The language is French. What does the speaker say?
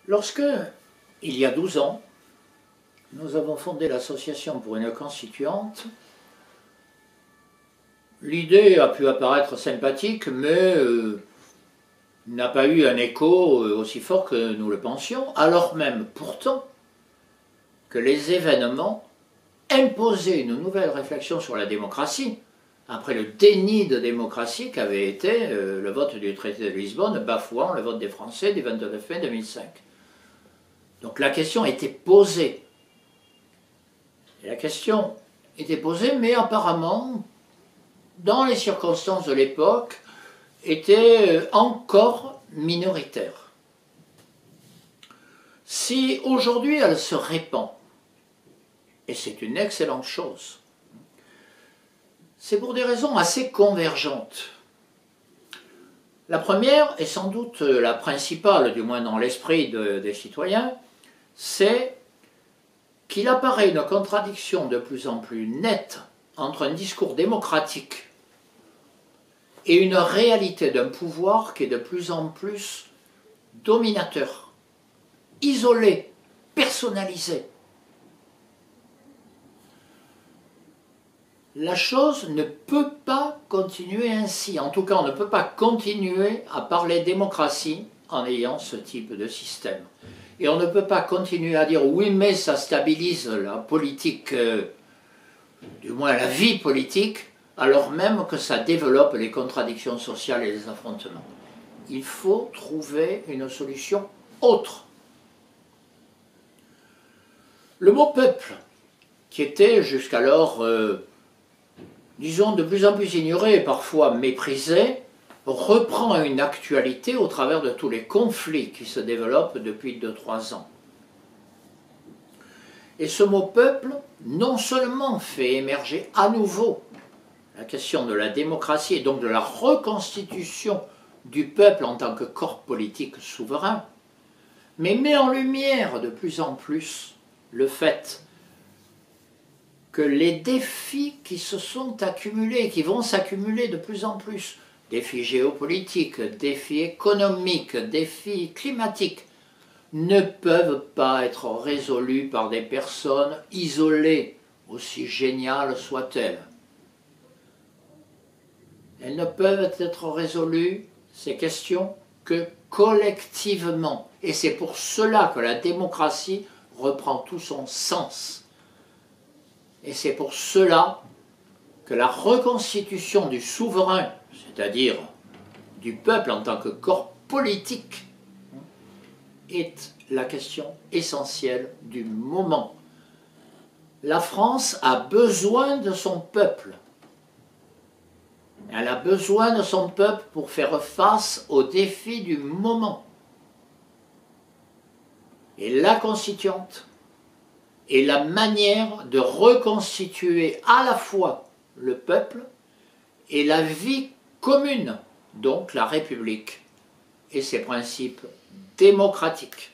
Lorsque, il y a 12 ans, nous avons fondé l'Association pour une constituante, l'idée a pu apparaître sympathique, mais n'a pas eu un écho aussi fort que nous le pensions, alors même pourtant que les événements imposaient une nouvelle réflexion sur la démocratie, après le déni de démocratie qu'avait été le vote du traité de Lisbonne, bafouant le vote des Français du 29 mai 2005. Donc la question était posée. Et la question était posée, mais apparemment, dans les circonstances de l'époque, était encore minoritaire. Si aujourd'hui elle se répand, et c'est une excellente chose, c'est pour des raisons assez convergentes. La première, et sans doute la principale, du moins dans l'esprit des citoyens, c'est qu'il apparaît une contradiction de plus en plus nette entre un discours démocratique et une réalité d'un pouvoir qui est de plus en plus dominateur, isolé, personnalisé. La chose ne peut pas continuer ainsi. En tout cas, on ne peut pas continuer à parler démocratie en ayant ce type de système. Et on ne peut pas continuer à dire oui, mais ça stabilise la politique, du moins la vie politique, alors même que ça développe les contradictions sociales et les affrontements. Il faut trouver une solution autre. Le mot peuple, qui était jusqu'alors, disons, de plus en plus ignoré et parfois méprisé, reprend une actualité au travers de tous les conflits qui se développent depuis 2-3 ans. Et ce mot peuple, non seulement fait émerger à nouveau la question de la démocratie et donc de la reconstitution du peuple en tant que corps politique souverain, mais met en lumière de plus en plus le fait que les défis qui se sont accumulés, qui vont s'accumuler de plus en plus, défis géopolitiques, défis économiques, défis climatiques, ne peuvent pas être résolus par des personnes isolées, aussi géniales soient-elles. Elles ne peuvent être résolues, ces questions, que collectivement. Et c'est pour cela que la démocratie reprend tout son sens. Et c'est pour cela que la reconstitution du souverain, c'est-à-dire du peuple en tant que corps politique, est la question essentielle du moment. La France a besoin de son peuple. Elle a besoin de son peuple pour faire face aux défis du moment. Et la constituante est la manière de reconstituer à la fois le peuple et la vie commune, donc la République et ses principes démocratiques.